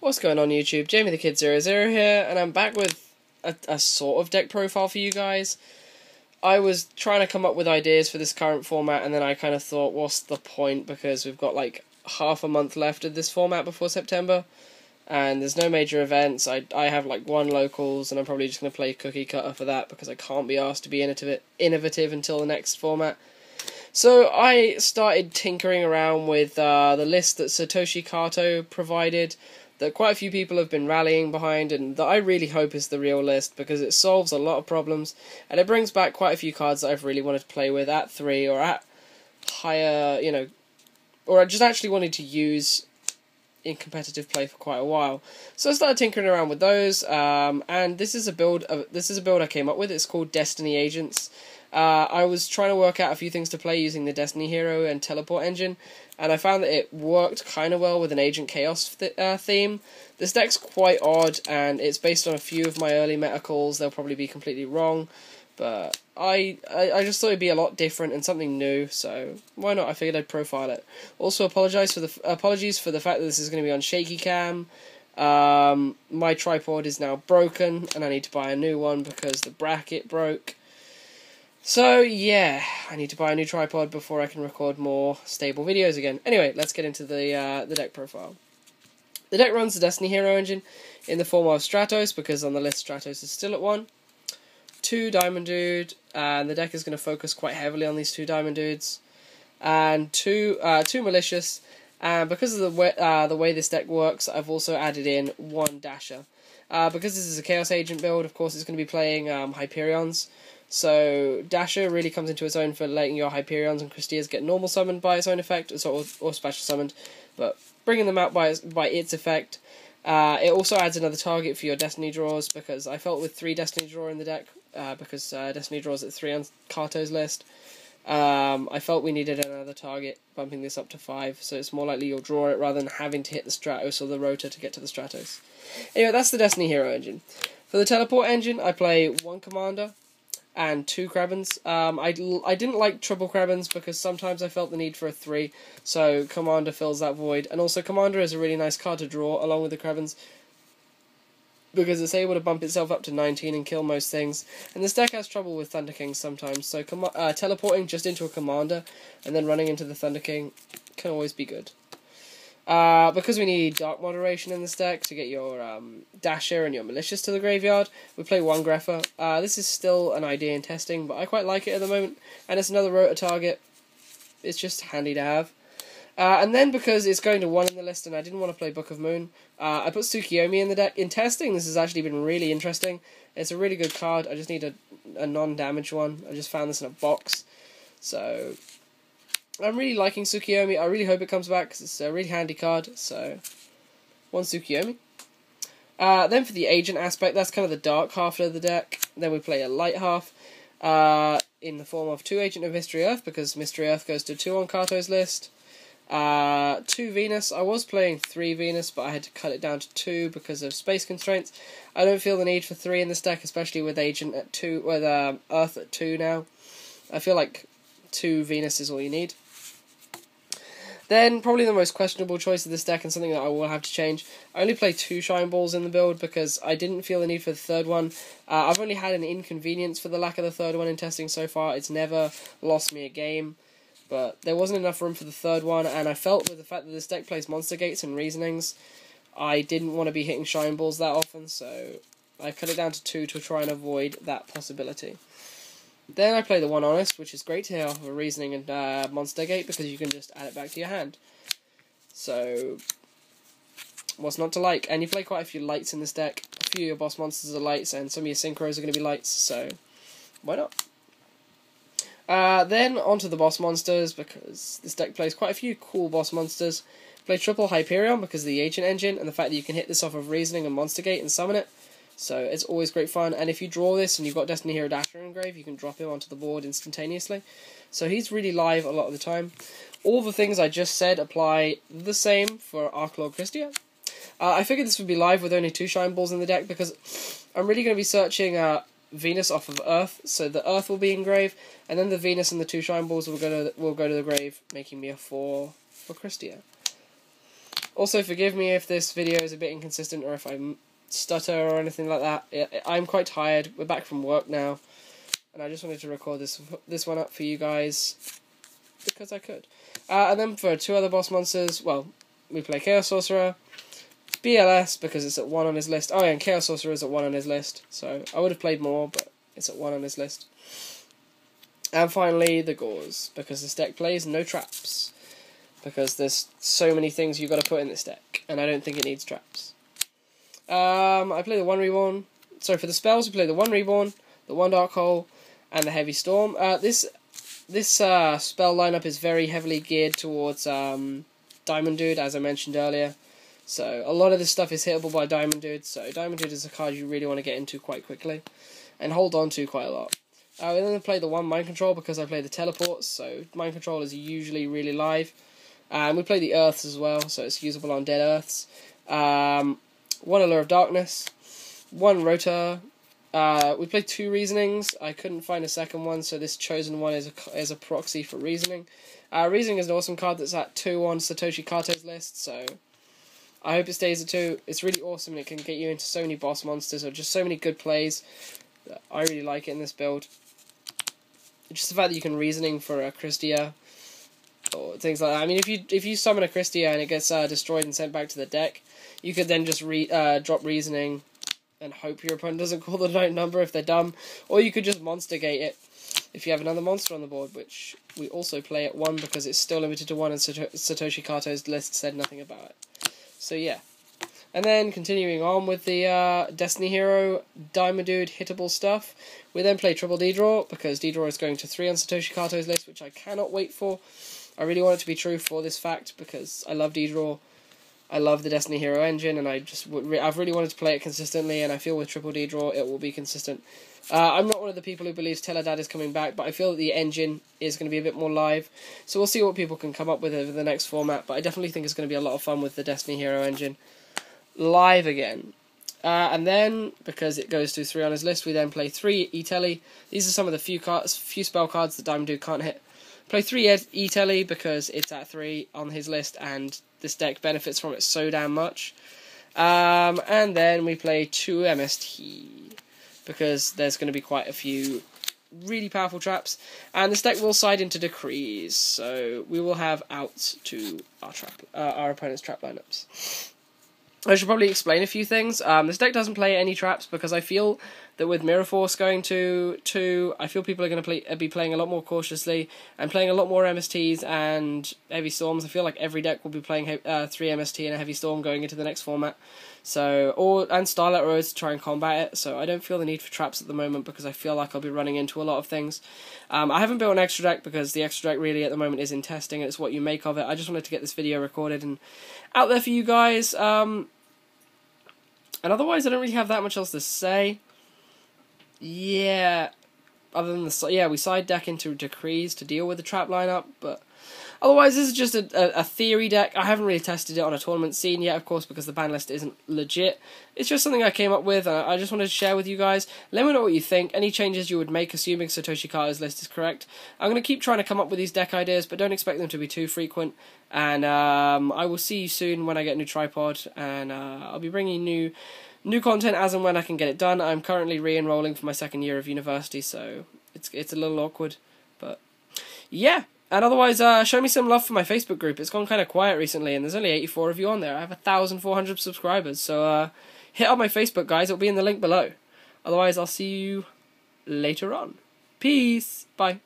What's going on YouTube? Jamie the Kid 00 here, and I'm back with a sort of deck profile for you guys. I was trying to come up with ideas for this current format, and then I kind of thought, what's the point, because we've got like half a month left of this format before September, and there's no major events. I have like one locals, and I'm probably just going to play Cookie Cutter for that, because I can't be asked to be innovative until the next format. So I started tinkering around with the list that Satoshi Kato provided, that quite a few people have been rallying behind, and that I really hope is the real list, because it solves a lot of problems, and it brings back quite a few cards that I've really wanted to play with at 3, or at higher, or I just actually wanted to use in competitive play for quite a while. So I started tinkering around with those, and this is a build I came up with. It's called Destiny Agents. I was trying to work out a few things to play using the Destiny Hero and Teleport engine, and I found that it worked kind of well with an Agent Chaos theme. This deck's quite odd, and it's based on a few of my early meta calls. They'll probably be completely wrong, but I just thought it'd be a lot different and something new, so why not? I figured I'd profile it. Also, apologies for the fact that this is going to be on shaky cam. My tripod is now broken, and I need to buy a new one because the bracket broke. So, yeah, I need to buy a new tripod before I can record more stable videos again. Anyway, let's get into the deck profile. The deck runs the Destiny Hero engine in the form of Stratos, because on the list Stratos is still at 1. 2 Diamond Dude, and the deck is going to focus quite heavily on these 2 Diamond Dudes. And 2 Malicious, and because of the way this deck works, I've also added in 1 Dasher. Because this is a Chaos Agent build, of course it's going to be playing Hyperions. So Dasher really comes into its own for letting your Hyperions and Christias get normal summoned by its own effect, or special summoned, but bringing them out by its effect. It also adds another target for your Destiny draws, because I felt with 3 Destiny draw in the deck, because Destiny draws at 3 on Kato's list, I felt we needed another target, bumping this up to 5, so it's more likely you'll draw it rather than having to hit the Stratos or the Rotor to get to the Stratos. Anyway, that's the Destiny Hero engine. For the Teleport engine, I play 1 Commander and 2 Krabans. I didn't like triple Krabans because sometimes I felt the need for a 3, so Commander fills that void. And also Commander is a really nice card to draw along with the Krabans, because it's able to bump itself up to 19 and kill most things. And this deck has trouble with Thunder Kings sometimes, so teleporting just into a Commander and then running into the Thunder King can always be good. Because we need Dark Moderation in this deck to get your Dasher and your Malicious to the graveyard, we play 1 Grepher. This is still an idea in testing, but I quite like it at the moment, and it's another Rotor target. It's just handy to have. And then because it's going to 1 in the list and I didn't want to play Book of Moon, I put Tsukiyomi in the deck. In testing, this has actually been really interesting. It's a really good card. I just need a non-damage one. I just found this in a box. So I'm really liking Tsukiyomi. I really hope it comes back, because it's a really handy card. So 1 Tsukiyomi. Then for the agent aspect, that's kind of the dark half of the deck. Then we play a light half in the form of 2 Agent of Mystery Earth, because Mystery Earth goes to 2 on Kato's list. 2 Venus. I was playing 3 Venus, but I had to cut it down to 2 because of space constraints. I don't feel the need for 3 in this deck, especially with Agent at 2, with Earth at 2 now. I feel like 2 Venus is all you need. Then, probably the most questionable choice of this deck, and something that I will have to change, I only play 2 Shine Balls in the build, because I didn't feel the need for the 3rd one. I've only had an inconvenience for the lack of the 3rd one in testing so far. It's never lost me a game, but there wasn't enough room for the 3rd one, and I felt with the fact that this deck plays Monster Gates and Reasonings, I didn't want to be hitting Shine Balls that often, so I cut it down to 2 to try and avoid that possibility. Then I play the 1 Honest, which is great to hit off of a Reasoning and Monster Gate, because you can just add it back to your hand. So, what's not to like? And you play quite a few lights in this deck. A few of your boss monsters are lights, and some of your synchros are going to be lights, so why not? Then onto the boss monsters, because this deck plays quite a few cool boss monsters. Play triple Hyperion because of the Agent engine, and the fact that you can hit this off of Reasoning and Monster Gate and summon it. So it's always great fun, and if you draw this and you've got Destiny Hero Dasher engraved, you can drop him onto the board instantaneously. So he's really live a lot of the time. All the things I just said apply the same for Archlord Christia. I figured this would be live with only 2 Shine Balls in the deck, because I'm really going to be searching Venus off of Earth, so the Earth will be engraved, and then the Venus and the 2 Shine Balls will go to the grave, making me a 4 for Christia. Also, forgive me if this video is a bit inconsistent or if I stutter or anything like that. I'm quite tired. We're back from work now, and I just wanted to record this one up for you guys because I could. And then for 2 other boss monsters, well, we play Chaos Sorcerer, BLS because it's at 1 on his list. Oh yeah, and Chaos Sorcerer is at 1 on his list, so I would have played more, but it's at 1 on his list. And finally, the Gauze, because this deck plays no traps. Because there's so many things you've got to put in this deck, and I don't think it needs traps. I play the 1 Reborn. Sorry, for the spells, we play the 1 Reborn, the 1 Dark Hole, and the Heavy Storm. This spell lineup is very heavily geared towards Diamond Dude, as I mentioned earlier. So a lot of this stuff is hittable by Diamond Dude, so Diamond Dude is a card you really want to get into quite quickly, and hold on to quite a lot. We then play the 1 Mind Control because I play the Teleports, so Mind Control is usually really live. We play the Earths as well, so it's usable on dead Earths. 1 Allure of Darkness, 1 Rotor. We play 2 Reasonings. I couldn't find a second one, so this chosen one is a proxy for Reasoning. Reasoning is an awesome card that's at 2 on Satoshi Kato's list, so I hope it stays at 2. It's really awesome and it can get you into so many boss monsters or just so many good plays. I really like it in this build. Just the fact that you can Reasoning for a Christia or things like that. I mean, if you summon a Christia and it gets destroyed and sent back to the deck, you could then just drop Reasoning and hope your opponent doesn't call the right number if they're dumb, or you could just Monster Gate it if you have another monster on the board, which we also play at 1 because it's still limited to 1 and Satoshi Kato's list said nothing about it. So yeah. And then continuing on with the Destiny Hero Diamond Dude hittable stuff, we then play Triple D-Draw because D-Draw is going to 3 on Satoshi Kato's list, which I cannot wait for. I really want it to be true for this fact because I love D-Draw. I love the Destiny Hero engine, and I've really wanted to play it consistently, and I feel with Triple D-Draw it will be consistent. I'm not one of the people who believes Teledad is coming back, but I feel that the engine is going to be a bit more live, so we'll see what people can come up with over the next format, but I definitely think it's going to be a lot of fun with the Destiny Hero engine live again. And then, because it goes to 3 on his list, we then play 3 E-Telly. These are some of the few spell cards that Diamond Dude can't hit. Play 3 E-Telly because it's at 3 on his list and this deck benefits from it so damn much. And then we play 2 MST because there's going to be quite a few really powerful traps. And this deck will side into Decrees, so we will have outs to our opponent's trap lineups. I should probably explain a few things. This deck doesn't play any traps because I feel that with Mirror Force going to 2, I feel people are going to be playing a lot more cautiously and playing a lot more MSTs and Heavy Storms. I feel like every deck will be playing 3 MST and a Heavy Storm going into the next format. And Starlight Roads to try and combat it, so I don't feel the need for traps at the moment because I feel like I'll be running into a lot of things. I haven't built an extra deck because the extra deck really at the moment is in testing and it's what you make of it. I just wanted to get this video recorded and out there for you guys. And otherwise, I don't really have that much else to say. Yeah, other than we side deck into Decrees to deal with the trap lineup, but otherwise, this is just a theory deck. I haven't really tested it on a tournament scene yet, of course, because the ban list isn't legit. It's just something I came up with, and I just wanted to share with you guys. Let me know what you think. Any changes you would make, assuming Satoshi Kato's list is correct. I'm going to keep trying to come up with these deck ideas, but don't expect them to be too frequent. And I will see you soon when I get a new tripod, and I'll be bringing new content as and when I can get it done. I'm currently re-enrolling for my 2nd year of university, so it's a little awkward, but yeah. And otherwise, show me some love for my Facebook group. It's gone kind of quiet recently, and there's only 84 of you on there. I have 1,400 subscribers, so hit up my Facebook, guys. It'll be in the link below. Otherwise, I'll see you later on. Peace. Bye.